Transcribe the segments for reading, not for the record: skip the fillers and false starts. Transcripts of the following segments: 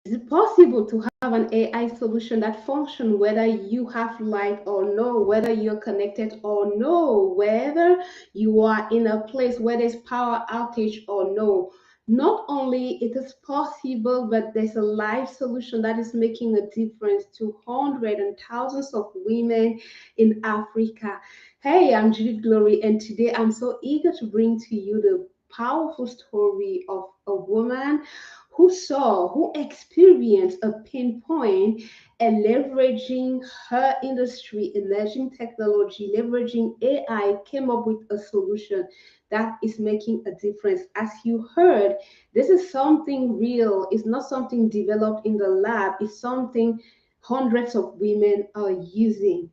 Is it possible to have an AI solution that function whether you have light or no, whether you're connected or no, whether you are in a place where there's power outage or no? Not only it is possible, but there's a live solution that is making a difference to hundreds and thousands of women in Africa. Hey, I'm Judith Glory, and today I'm so eager to bring to you the powerful story of a woman who experienced a pinpoint and leveraging her industry, emerging technology, leveraging AI, came up with a solution that is making a difference. As you heard, this is something real. It's not something developed in the lab. It's something hundreds of women are using.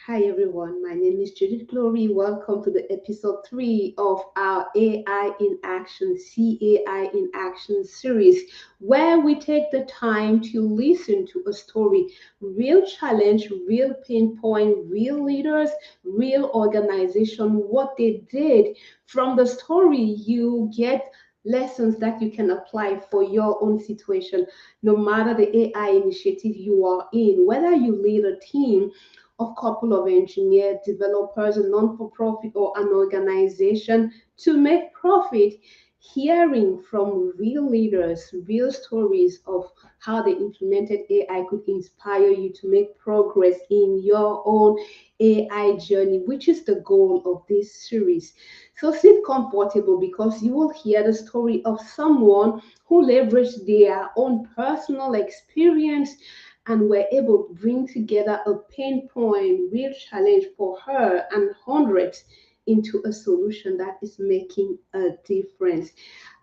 Hi everyone, my name is Judith Glory. Welcome to the episode 3 of our AI in Action, CAI in Action series, where we take the time to listen to a story, real challenge, real pinpoint, real leaders, real organization, what they did. From the story, you get lessons that you can apply for your own situation, no matter the AI initiative you are in, whether you lead a team of couple of engineers, developers, a non-for-profit or an organization to make profit, hearing from real leaders, real stories of how they implemented AI could inspire you to make progress in your own AI journey, which is the goal of this series. So sit comfortable because you will hear the story of someone who leveraged their own personal experience and were able to bring together a pain point, real challenge for her and hundreds into a solution that is making a difference.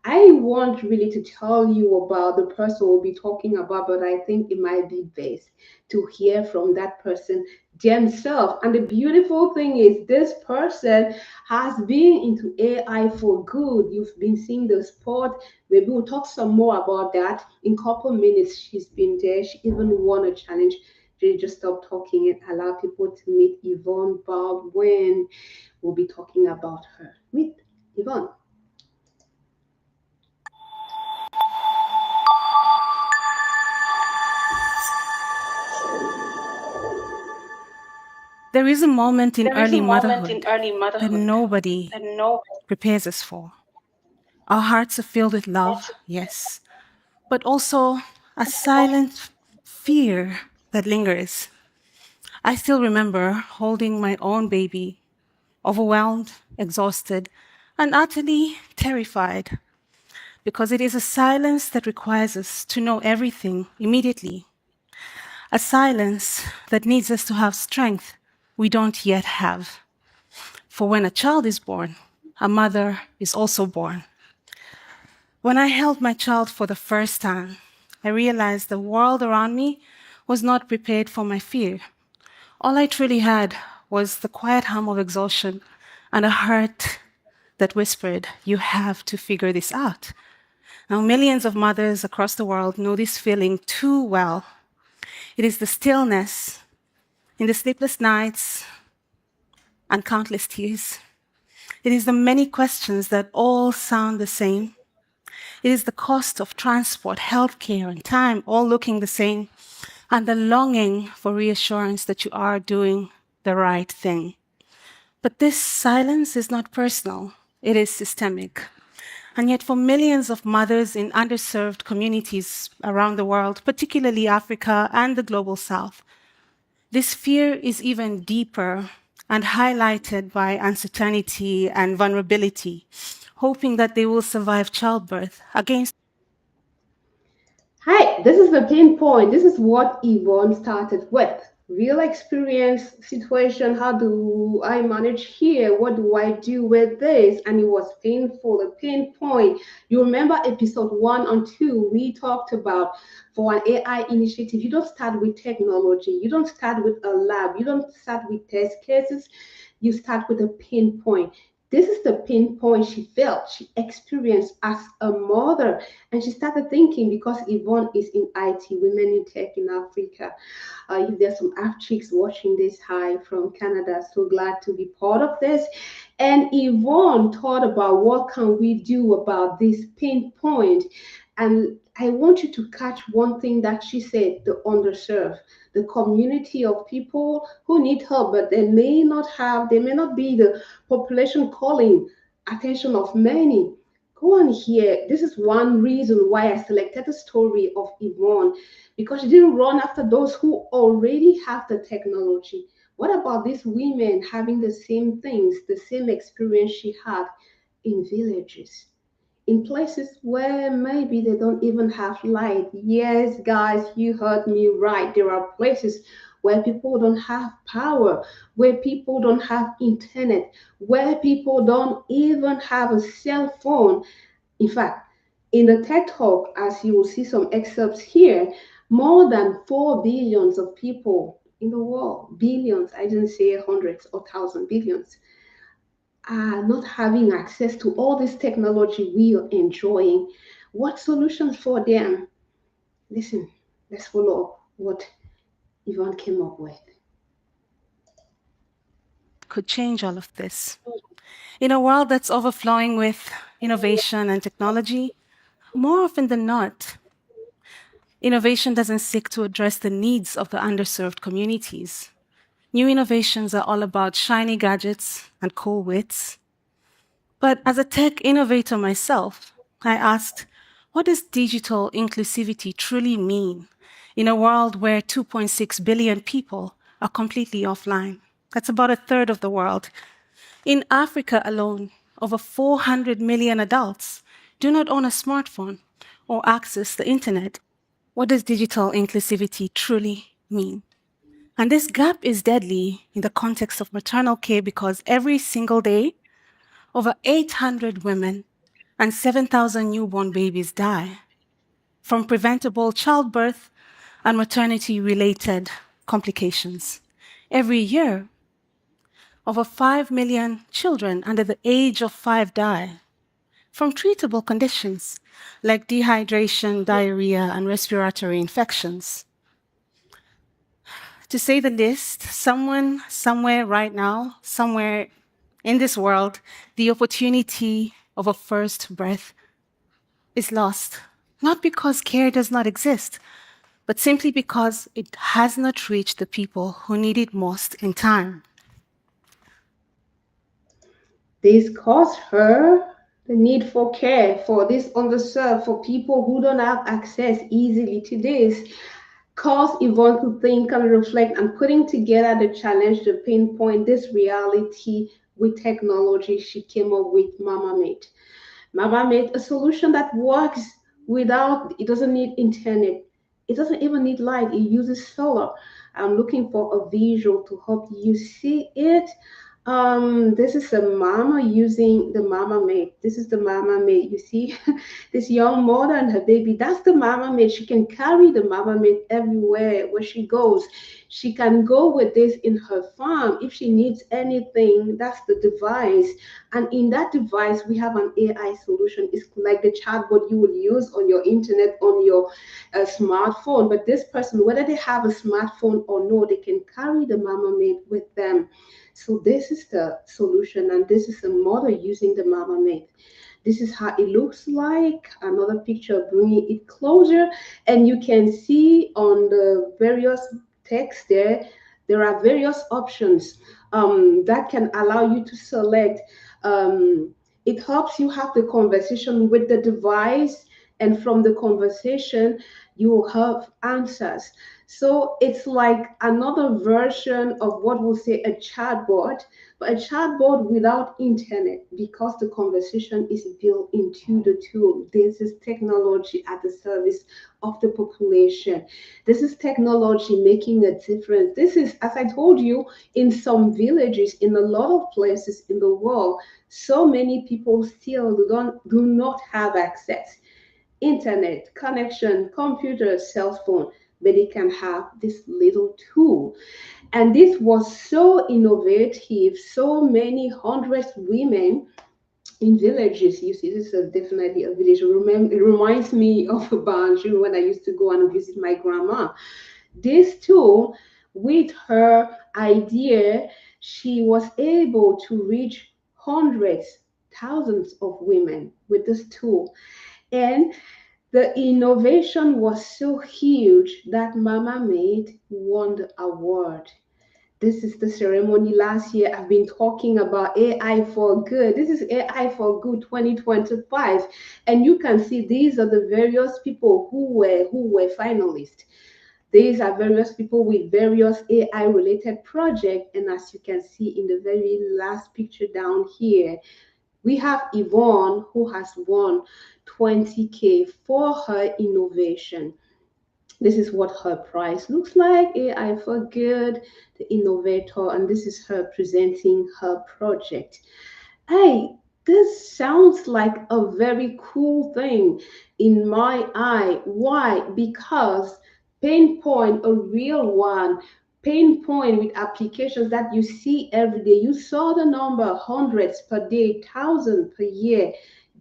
I want really to tell you about the person we'll be talking about, but I think it might be best to hear from that person themselves. And the beautiful thing is, this person has been into AI for good. You've been seeing the sport. Maybe we'll talk some more about that in a couple minutes. She's been there. She even won a challenge. They just stop talking and allow people to meet Yvonne Baldwin. We'll be talking about her. Meet Yvonne. There is a moment in There is a early moment in motherhood early that motherhood nobody that no prepares us for. Our hearts are filled with love, yes, but also a silent fear that lingers. I still remember holding my own baby, overwhelmed, exhausted, and utterly terrified, because it is a silence that requires us to know everything immediately, a silence that needs us to have strength we don't yet have. For when a child is born, a mother is also born. When I held my child for the first time, I realized the world around me was not prepared for my fear. All I truly had was the quiet hum of exhaustion and a heart that whispered, "You have to figure this out." Now, millions of mothers across the world know this feeling too well. It is the stillness in the sleepless nights and countless tears. It is the many questions that all sound the same. It is the cost of transport, healthcare, and time all looking the same, and the longing for reassurance that you are doing the right thing. But this silence is not personal, it is systemic. And yet, for millions of mothers in underserved communities around the world, particularly Africa and the global south, this fear is even deeper and highlighted by uncertainty and vulnerability, hoping that they will survive childbirth against. Hi, this is the pinpoint. This is what Yvonne started with. Real experience situation. How do I manage here? What do I do with this? And it was painful, a pinpoint. You remember episode 1 and 2, we talked about for an AI initiative, you don't start with technology, you don't start with a lab, you don't start with test cases, you start with a pinpoint. This is the pinpoint she felt, she experienced as a mother. And she started thinking, because Yvonne is in IT, women in tech in Africa. If there's some Africans watching this, hi from Canada, so glad to be part of this. And Yvonne thought about what can we do about this pinpoint. And I want you to catch one thing that she said: the underserved, the community of people who need help, but they may not be the population calling attention of many. Go on here. This is one reason why I selected the story of Yvonne, because she didn't run after those who already have the technology. What about these women having the same things, the same experience she had in villages? In places where maybe they don't even have light. Yes, guys, you heard me right. There are places where people don't have power, where people don't have internet, where people don't even have a cell phone. In fact, in the TED Talk, as you will see some excerpts here, more than 4 billions of people in the world, billions, I didn't say hundreds or thousand billions, are not having access to all this technology we are enjoying. What solutions for them? Listen, let's follow up what Yvonne came up with. Could change all of this. In a world that's overflowing with innovation and technology, more often than not, innovation doesn't seek to address the needs of the underserved communities. New innovations are all about shiny gadgets and cool wits. But as a tech innovator myself, I asked, what does digital inclusivity truly mean in a world where 2.6 billion people are completely offline? That's about a third of the world. In Africa alone, over 400 million adults do not own a smartphone or access the internet. What does digital inclusivity truly mean? And this gap is deadly in the context of maternal care because every single day, over 800 women and 7,000 newborn babies die from preventable childbirth and maternity related complications. Every year, over 5 million children under the age of 5 die from treatable conditions like dehydration, diarrhea, and respiratory infections. To say the least, someone, somewhere right now, somewhere in this world, the opportunity of a first breath is lost. Not because care does not exist, but simply because it has not reached the people who need it most in time. This caused her the need for care for this underserved, for people who don't have access easily to this. Caused Yvonne to think and reflect and putting together the challenge to pinpoint this reality with technology. She came up with Mama Mate. Mama made a solution that works without, it doesn't need internet. It doesn't even need light. It uses solar. I'm looking for a visual to help you see it. This is a mama using the mama maid. This is the mama maid. You see, this young mother and her baby. That's the mama maid. She can carry the mama maid everywhere where she goes. She can go with this in her farm if she needs anything. That's the device. And in that device, we have an AI solution. It's like the chatbot you would use on your internet, on your smartphone. But this person, whether they have a smartphone or no, they can carry the mama maid with them. So this is the solution, and this is a mother using the mama maid. This is how it looks like. Another picture bringing it closer, and you can see on the various text there, there are various options that can allow you to select. It helps you have the conversation with the device, and from the conversation, you will have answers. So it's like another version of what we'll say a chatbot, but a chatbot without internet because the conversation is built into the tool. This is technology at the service of the population. This is technology making a difference. This is, as I told you, in some villages, in a lot of places in the world, so many people still do not have access internet connection, computer, cell phone, but they can have this little tool. And this was so innovative. So many hundreds women in villages. You see, this is definitely a village. Remember, it reminds me of Banjul when I used to go and visit my grandma. This tool, with her idea, she was able to reach hundreds, thousands of women with this tool. And The innovation was so huge that Mama Made won the award. This is the ceremony last year. I've been talking about AI for Good. This is AI for Good 2025. And you can see these are the various people who were finalists. These are various people with various AI related projects. And as you can see in the very last picture down here, we have Yvonne who has won 20K for her innovation. This is what her prize looks like. AI for Good, the innovator, and this is her presenting her project. Hey, this sounds like a very cool thing in my eye. Why? Because pinpoint a real one, pinpoint with applications that you see every day. You saw the number hundreds per day, thousands per year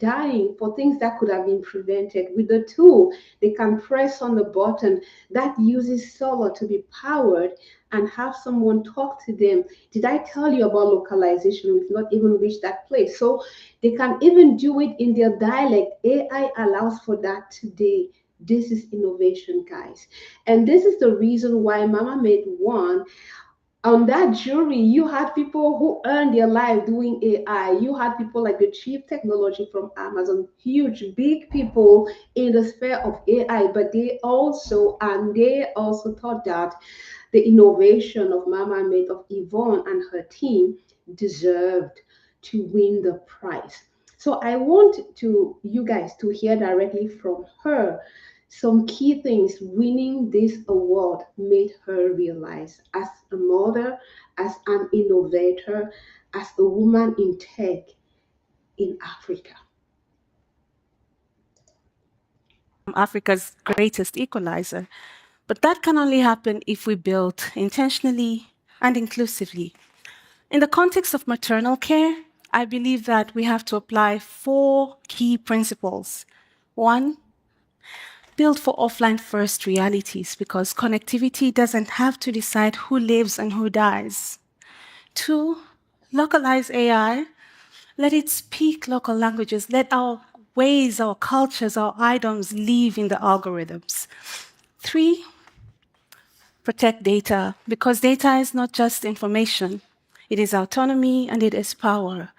dying for things that could have been prevented. With the tool, they can press on the button that uses solar to be powered and have someone talk to them. Did I tell you about localization? We've not even reached that place. So they can even do it in their dialect. AI allows for that today. This is innovation, guys. And this is the reason why Mama Made won. On that jury, you had people who earned their life doing AI. You had people like the chief technology from Amazon, huge, big people in the sphere of AI, but they also thought that the innovation of Mama Made of Yvonne and her team deserved to win the prize. So I want to you guys to hear directly from her some key things winning this award made her realize as a mother, as an innovator, as a woman in tech in Africa. Africa's greatest equalizer. But that can only happen if we build intentionally and inclusively. In the context of maternal care, I believe that we have to apply four key principles. One, build for offline first realities because connectivity doesn't have to decide who lives and who dies. Two, localize AI. Let it speak local languages. Let our ways, our cultures, our items live in the algorithms. Three, protect data because data is not just information, it is autonomy and it is power.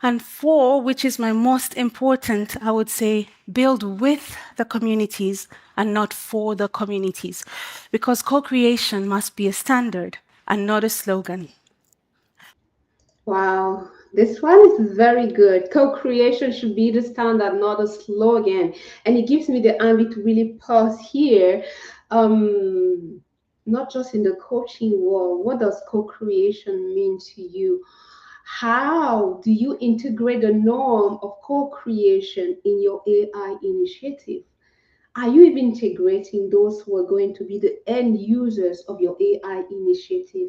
And four, which is my most important, I would say, build with the communities and not for the communities because co creation must be a standard and not a slogan. Wow, this one is very good. Co-creation should be the standard, not a slogan. And it gives me the ambit to really pause here. Um, Not just in the coaching world. What does co-creation mean to you? How do you integrate the norm of co-creation in your AI initiative? Are you even integrating those who are going to be the end users of your AI initiative?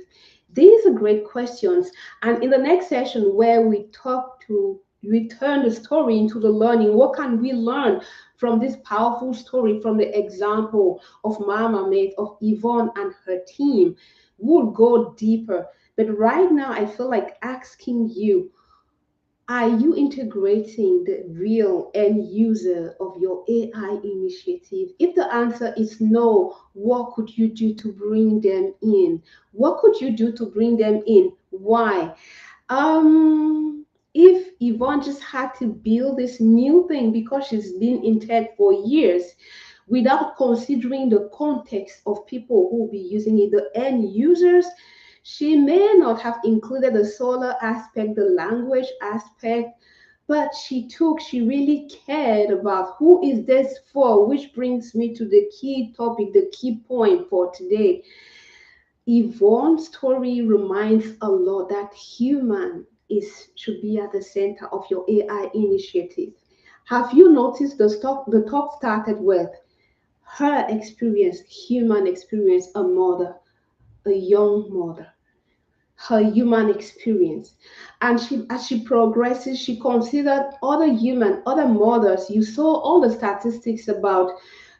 These are great questions. And in the next session, where we turn the story into the learning, what can we learn from this powerful story, from the example of Mama Made, of Yvonne and her team? We'll go deeper. But right now, I feel like asking you, are you integrating the real end user of your AI initiative? If the answer is no, what could you do to bring them in? What could you do to bring them in? Why? If Yvonne just had to build this new thing because she's been in tech for years without considering the context of people who will be using it, the end users, she may not have included the solar aspect, the language aspect, but she really cared about who is this for, which brings me to the key topic, the key point for today. Yvonne's story reminds a lot that human is should be at the center of your AI initiative. Have you noticed the talk started with her experience, human experience, a mother, a young mother, her human experience. And as she progresses, she considered other mothers. You saw all the statistics about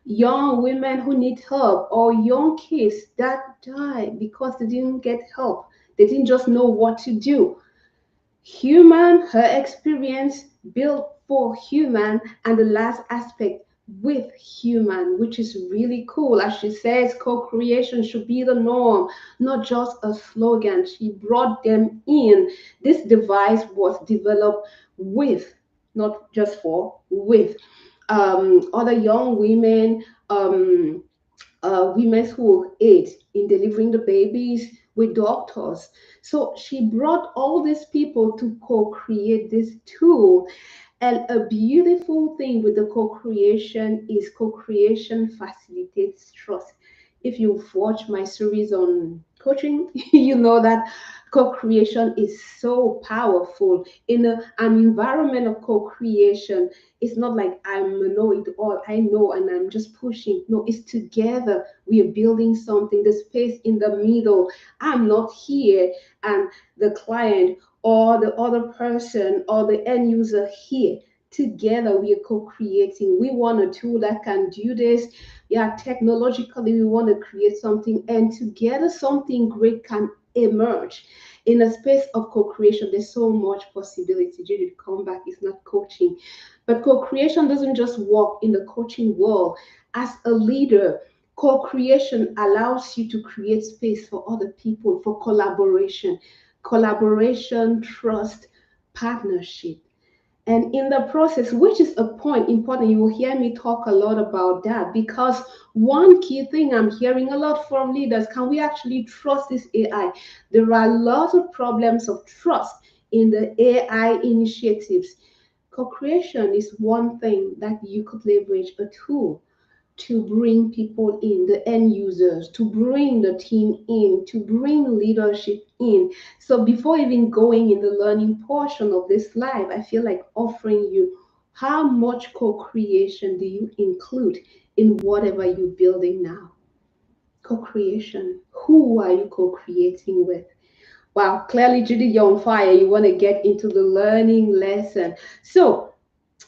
young women who need help or young kids that die because they didn't get help. They didn't just know what to do. Human, her experience built for human, and the last aspect, with human, which is really cool. As she says, co-creation should be the norm, not just a slogan. She brought them in. This device was developed with, not just for, with other young women, women who aid in delivering the babies, with doctors. So she brought all these people to co-create this tool, and a beautiful thing with the co creation is co creation facilitates trust. If you've watched my series on coaching, you know that co creation is so powerful. In an environment of co creation, it's not like I'm a know it all, I know, and I'm just pushing. No, it's together. We are building something, the space in the middle. I'm not here, and the client or the other person or the end user here. Together, we are co creating. We want a tool that can do this. Yeah, technologically, we want to create something, and together, something great can emerge. In a space of co creation, there's so much possibility. Judith, come back, it's not coaching. But co creation doesn't just work in the coaching world. As a leader, co creation allows you to create space for other people, for collaboration, trust, partnership. And in the process, which is a point important, you will hear me talk a lot about that, because one key thing I'm hearing a lot from leaders, can we actually trust this AI? There are lots of problems of trust in the AI initiatives. Co creation is one thing that you could leverage, a tool to bring people in, the end users, to bring the team in, to bring leadership in. So before even going in the learning portion of this live, I feel like offering you, how much co-creation do you include in whatever you're building now? Co-creation. Who are you co-creating with? Wow, clearly Judy, you're on fire. You want to get into the learning lesson. So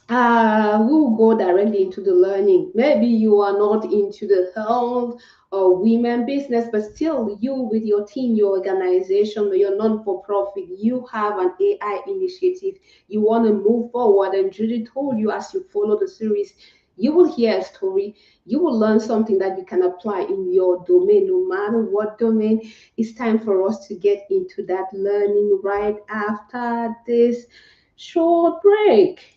we'll go directly into the learning. Maybe you are not into the health or women business, but still, you with your team, your organization, your non-for-profit, you have an AI initiative. You want to move forward, and Judy told you as you follow the series, you will hear a story. You will learn something that you can apply in your domain, no matter what domain. It's time for us to get into that learning right after this short break.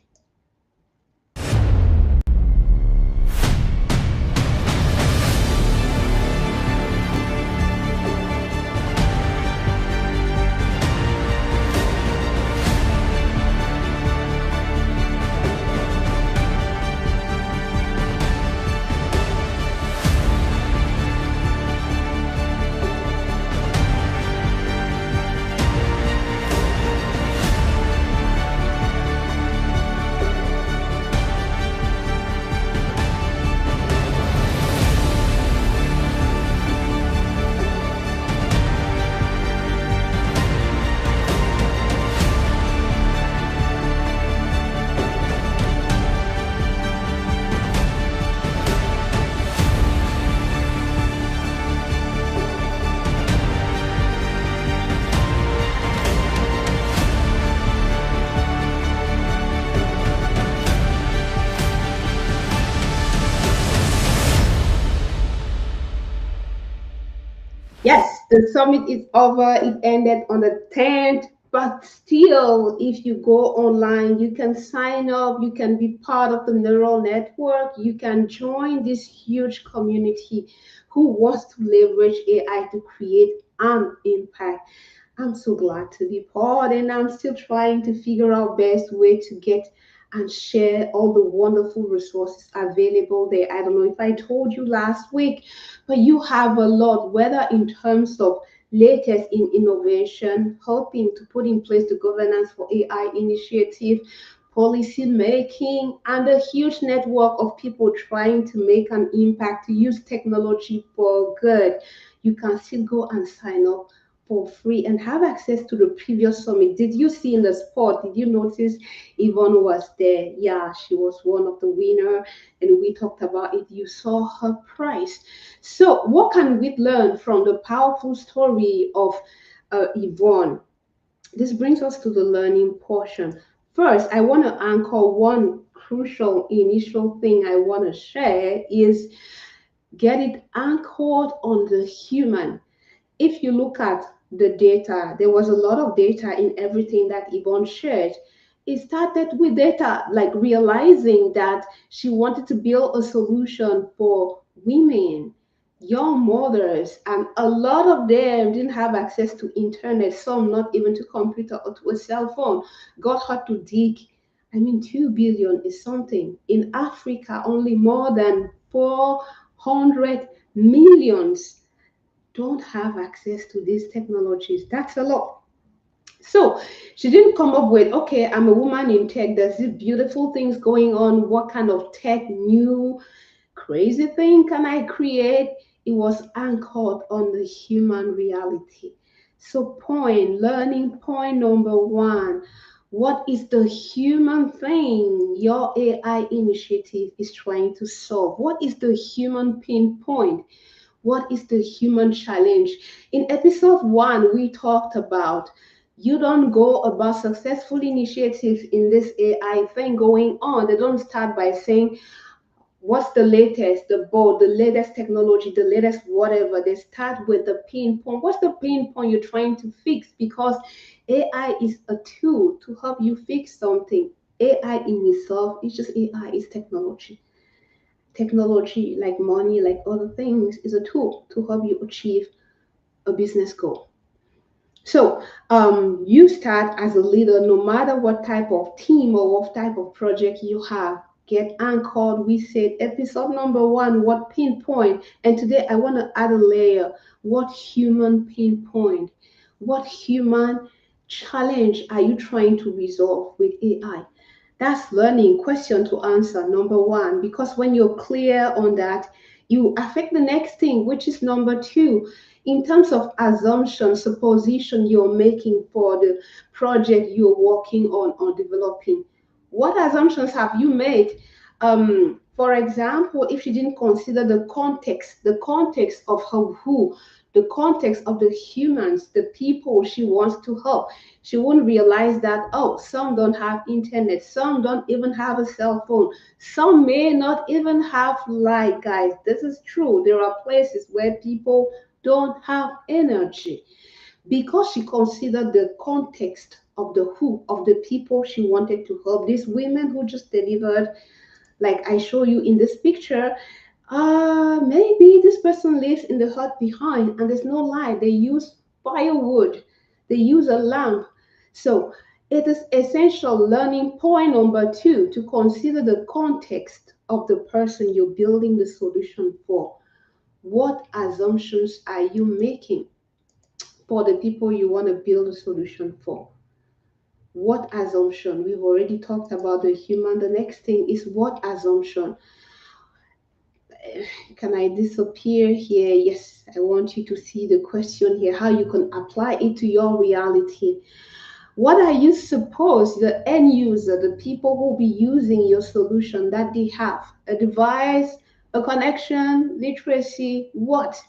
Yes, the summit is over. It ended on the 10th. But still, if you go online, you can sign up, you can be part of the neural network, you can join this huge community who wants to leverage AI to create an impact. I'm so glad to be part, and I'm still trying to figure out best way to get and share all the wonderful resources available there. I don't know if I told you last week, but you have a lot, whether in terms of latest in innovation, helping to put in place the governance for AI initiative, policy making, and a huge network of people trying to make an impact, to use technology for good. You can still go and sign up for free and have access to the previous summit. Did you see in the spot? Did you notice Yvonne was there? Yeah, she was one of the winner, and we talked about it. You saw her prize. So, what can we learn from the powerful story of Yvonne? This brings us to the learning portion. First, I want to anchor one crucial initial thing I want to share is get it anchored on the human. If you look at the data, there was a lot of data in everything that Yvonne shared. It started with data, like realizing that she wanted to build a solution for women, young mothers, and a lot of them didn't have access to internet, some not even to computer or to a cell phone. Got her to dig. I mean, 2 billion is something. In Africa, only more than 400 millions don't have access to these technologies. That's a lot. So she didn't come up with, okay, I'm a woman in tech. There's these beautiful things going on. What kind of tech, new, crazy thing can I create? It was anchored on the human reality. So, learning point number one, what is the human thing your AI initiative is trying to solve? What is the human pinpoint? What is the human challenge? In episode one, we talked about you don't go about successful initiatives in this AI thing going on. They don't start by saying, what's the latest, the bold, the latest technology, the latest whatever. They start with the pain point. What's the pain point you're trying to fix? Because AI is a tool to help you fix something. AI in itself is just AI, is technology. Technology, like money, like other things, is a tool to help you achieve a business goal. So you start as a leader, no matter what type of team or what type of project you have. Get anchored. We said episode number one, what pinpoint. And today I want to add a layer. What human pinpoint? What human challenge are you trying to resolve with AI? That's learning question to answer, number one, because when you're clear on that, you affect the next thing, which is number two. In terms of assumption, supposition you're making for the project you're working on or developing, what assumptions have you made? For example, if you didn't consider the context of her who, the context of the humans, the people she wants to help, she wouldn't realize that, oh, some don't have internet, some don't even have a cell phone, some may not even have light, guys. This is true. There are places where people don't have energy, because she considered the context of the who, of the people she wanted to help. These women who just delivered, like I show you in this picture, maybe this person lives in the hut behind and there's no light. They use firewood, they use a lamp. So it is essential learning point number two to consider the context of the person you're building the solution for. What assumptions are you making for the people you want to build a solution for? What assumption? We've already talked about the human. The next thing is what assumption? Can I disappear here? Yes, I want you to see the question here, how you can apply it to your reality. What are you suppose the end user, the people who will be using your solution, that they have? A device, a connection, literacy, what?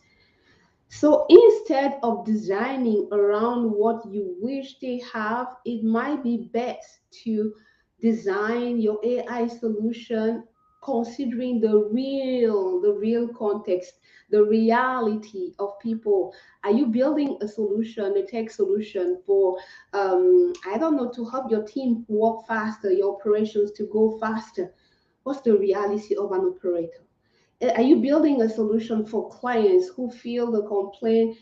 So instead of designing around what you wish they have, it might be best to design your AI solution considering the real context, the reality of people. Are you building a solution, a tech solution for, I don't know, to help your team work faster, your operations to go faster? What's the reality of an operator? Are you building a solution for clients who feel the complaint?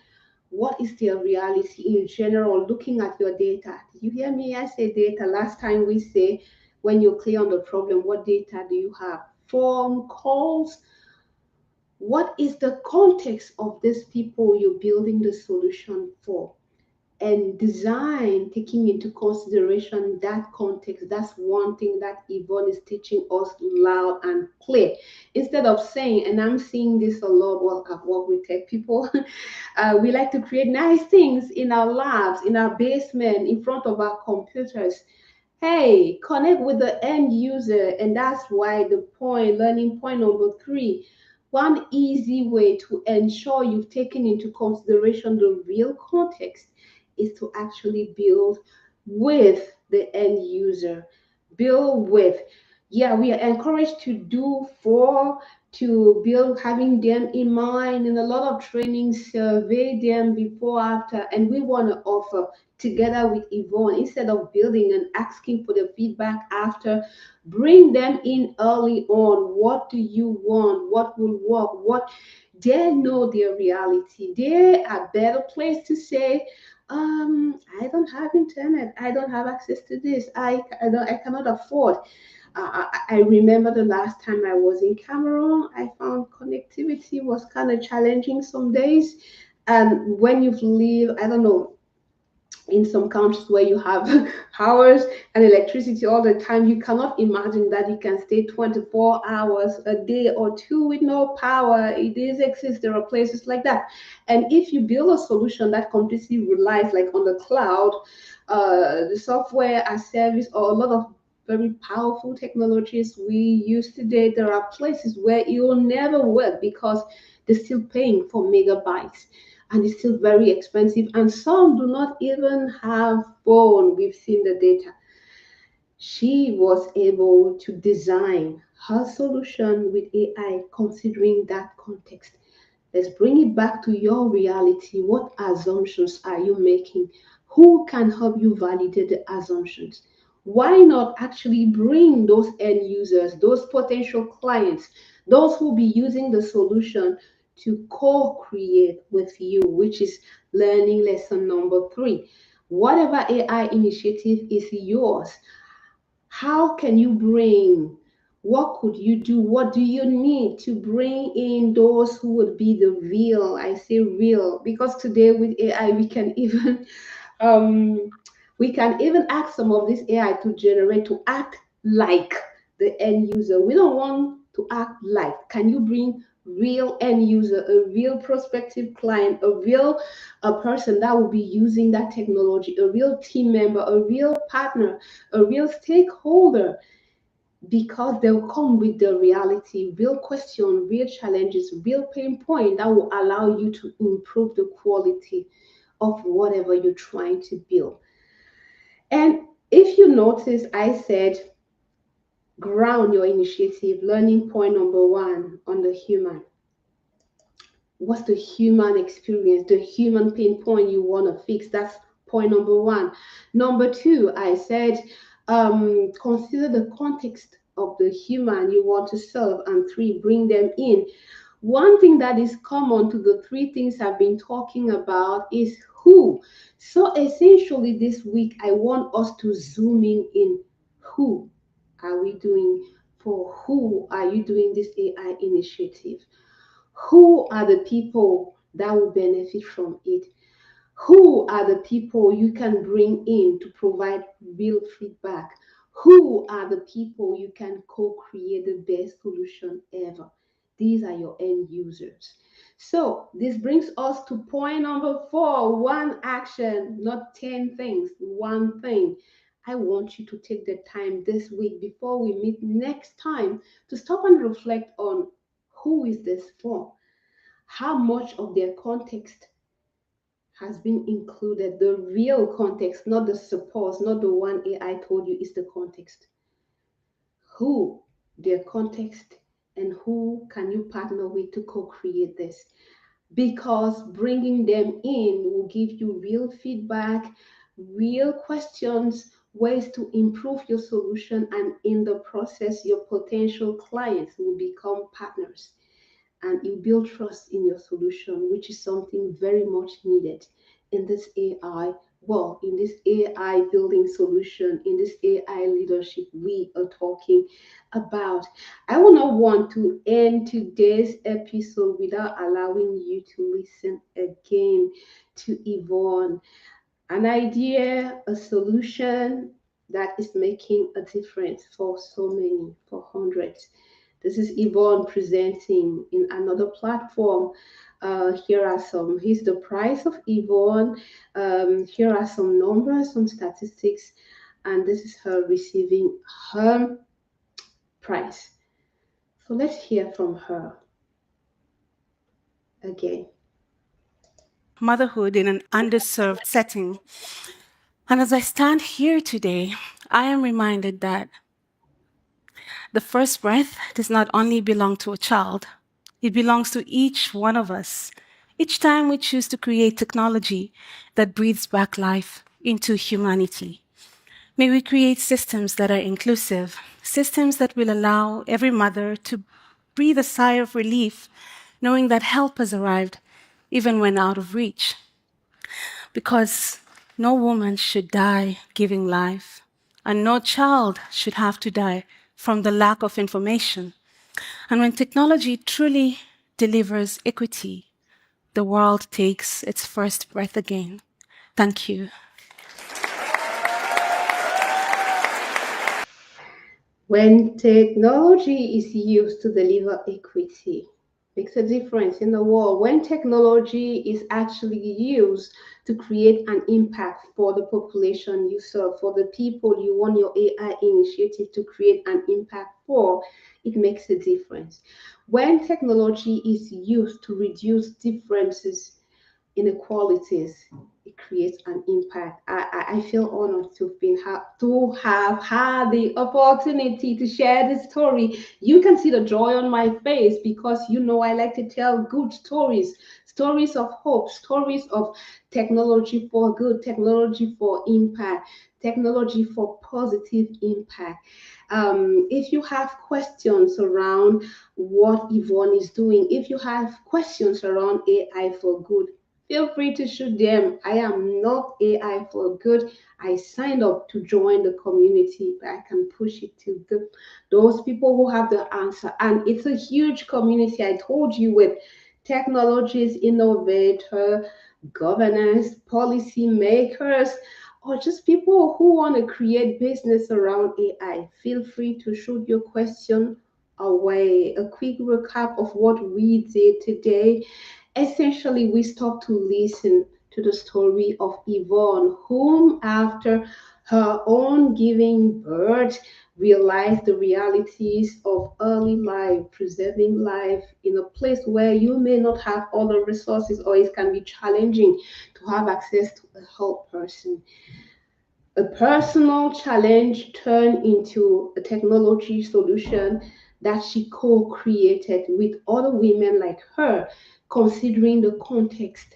What is their reality in general, looking at your data? Did you hear me? I say data. Last time we say, when you're clear on the problem, what data do you have? Phone calls. What is the context of these people you're building the solution for? And design taking into consideration that context. That's one thing that Yvonne is teaching us loud and clear. Instead of saying, and I'm seeing this a lot while I've worked with tech people, we like to create nice things in our labs, in our basement, in front of our computers. Hey, connect with the end user. And that's why the point, learning point number three, one easy way to ensure you've taken into consideration the real context is to actually build with the end user. Build with. Yeah, we are encouraged to do for, to build, having them in mind in a lot of trainings, survey them before, after, and we want to offer together with Yvonne, instead of building and asking for the feedback after, bring them in early on. What do you want? What will work? What, they know their reality. They are better place to say, I don't have internet, I don't have access to this, I cannot afford. I remember the last time I was in Cameroon, I found connectivity was kind of challenging some days. And when you've lived, I don't know, in some countries where you have hours and electricity all the time, you cannot imagine that you can stay 24 hours a day or two with no power. It does exist. There are places like that. And if you build a solution that completely relies like on the cloud, the software as service, or a lot of very powerful technologies we use today, there are places where it will never work because they're still paying for megabytes, and it's still very expensive, and some do not even have phone. We've seen the data. She was able to design her solution with AI considering that context. Let's bring it back to your reality. What assumptions are you making? Who can help you validate the assumptions? Why not actually bring those end users, those potential clients, those who will be using the solution to co create with you, which is learning lesson number three. Whatever AI initiative is yours, how can you bring, what could you do, what do you need to bring in those who would be the real, I say real, because today with AI we can even um, we can even ask some of this AI to generate, to act like the end user. We don't want to act like. Can you bring real end user, a real prospective client, a real, a person that will be using that technology, a real team member, a real partner, a real stakeholder, because they'll come with the reality, real question, real challenges, real pain point that will allow you to improve the quality of whatever you're trying to build. And if you notice, I said ground your initiative, learning point number one on the human. What's the human experience, the human pain point you want to fix? That's point number one. Number two, I said consider the context of the human you want to serve. And three, bring them in. One thing that is common to the three things I've been talking about is who. So essentially, this week, I want us to zoom in who are we doing, for who are you doing this AI initiative? Who are the people that will benefit from it? Who are the people you can bring in to provide real feedback? Who are the people you can co create the best solution ever? These are your end users. So, this brings us to point number four, one action, not 10 things, one thing. I want you to take the time this week before we meet next time to stop and reflect on who is this for? How much of their context has been included, the real context, not the suppose, not the one AI told you is the context. Who, their context, and who can you partner with to co create this? Because bringing them in will give you real feedback, real questions, ways to improve your solution, and in the process, your potential clients will become partners, and you build trust in your solution, which is something very much needed in this AI world, in this AI building solution, in this AI leadership we are talking about. I will not want to end today's episode without allowing you to listen again to Yvonne. An idea, a solution that is making a difference for so many, for hundreds. This is Yvonne presenting in another platform. Here are some, here's the price of Yvonne. Here are some numbers, some statistics, and this is her receiving her price. So let's hear from her again. Motherhood in an underserved setting. And as I stand here today, I am reminded that The first breath does not only belong to a child, it belongs to each one of us. Each time we choose to create technology that breathes back life into humanity. May we create systems that are inclusive, systems that will allow every mother to breathe a sigh of relief, knowing that help has arrived, even when out of reach. Because no woman should die giving life, and no child should have to die from the lack of information. And when technology truly delivers equity, the world takes its first breath again. Thank you. When technology is used to deliver equity, makes a difference in the world. When technology is actually used to create an impact for the population you serve, for the people you want your AI initiative to create an impact for, it makes a difference. When technology is used to reduce differences, inequalities, it creates an impact. I feel honored to have had the opportunity to share this story. You can see the joy on my face because you know I like to tell good stories, stories of hope, stories of technology for good, technology for impact, technology for positive impact. If you have questions around what Yvonne is doing, if you have questions around AI for good, feel free to shoot them. I am not AI for good. I signed up to join the community, but I can push it to those people who have the answer. And it's a huge community. I told you with technologies, innovator, governance, policy makers, or just people who want to create business around AI. Feel free to shoot your question away. A quick recap of what we did today. Essentially, we stopped to listen to the story of Yvonne, whom, after her own giving birth, realized the realities of early life, preserving life in a place where you may not have all the resources, or it can be challenging to have access to a health person. A personal challenge turned into a technology solution that she co created with other women like her, considering the context.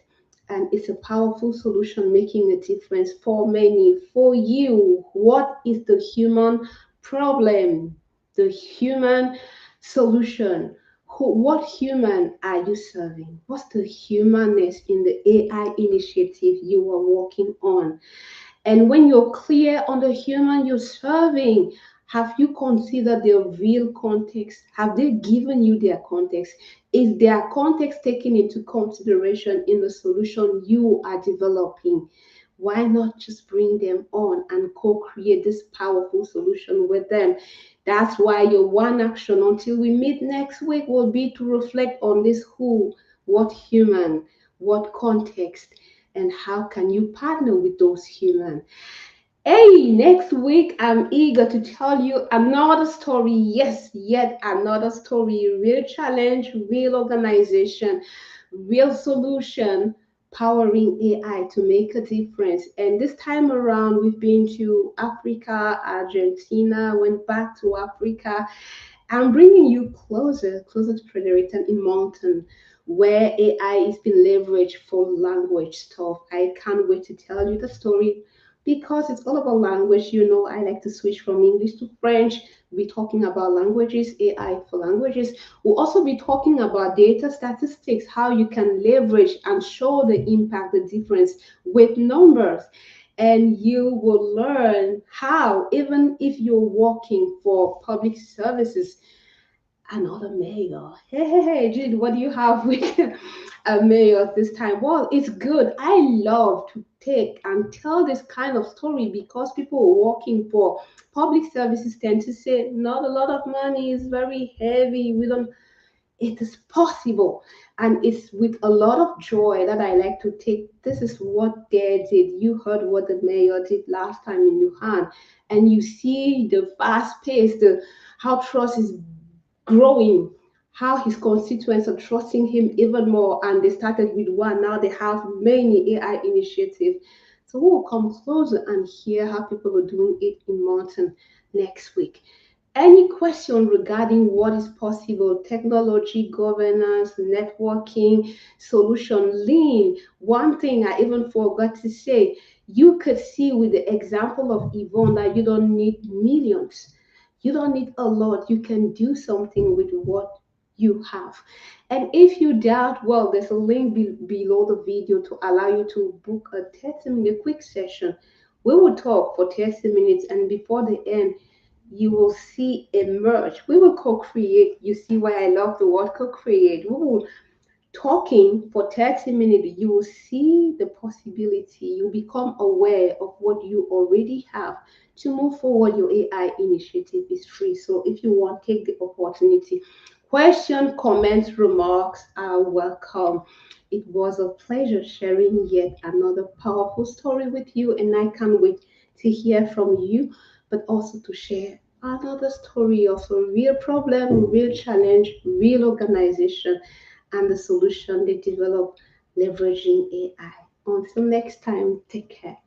And it's a powerful solution making a difference for many. For you, what is the human problem? The human solution? What human are you serving? What's the humanness in the AI initiative you are working on? And when you're clear on the human you're serving, have you considered their real context? Have they given you their context? Is their context taken into consideration in the solution you are developing? Why not just bring them on and co create this powerful solution with them? That's why your one action until we meet next week will be to reflect on this who, what human, what context, and how can you partner with those humans. Hey, next week I'm eager to tell you another story. Yes, yet another story. Real challenge, real organization, real solution, powering AI to make a difference. And this time around, we've been to Africa, Argentina, went back to Africa. I'm bringing you closer to Fredericton in Mountain, where AI is being leveraged for language stuff. I can't wait to tell you the story because it's all about language. You know, I like to switch from English to French. We'll be talking about languages, AI for languages. We'll also be talking about data statistics, how you can leverage and show the impact, the difference with numbers. And you will learn how, even if you're working for public services, another mayor. Hey, Jude, what do you have with a mayor this time? Well, it's good. I love to take and tell this kind of story because people working for public services tend to say, not a lot of money is very heavy. We don't, it is possible. And it's with a lot of joy that I like to take. This is what they did. You heard what the mayor did last time in Wuhan, and you see the fast pace, the how trust is growing, how his constituents are trusting him even more. And they started with one, now they have many AI initiatives. So we'll come closer and hear how people are doing it in Mountain next week. Any question regarding what is possible, technology, governance, networking, solution, lean. One thing I even forgot to say, you could see with the example of Yvonne that you don't need millions. You don't need a lot. You can do something with what you have. And if you doubt, well, there's a link below the video to allow you to book a 30-minute quick session. We will talk for 30 minutes, and before the end, you will see emerge. We will co-create. You see why I love the word co-create. We will talking for 30 minutes, you will see the possibility. You become aware of what you already have to move forward. Your AI initiative is free. So if you want, take the opportunity. Question, comments, remarks are welcome. It was a pleasure sharing yet another powerful story with you, and I can't wait to hear from you, but also to share another story of a real problem, real challenge, real organization, and the solution they develop leveraging AI. Until next time, take care.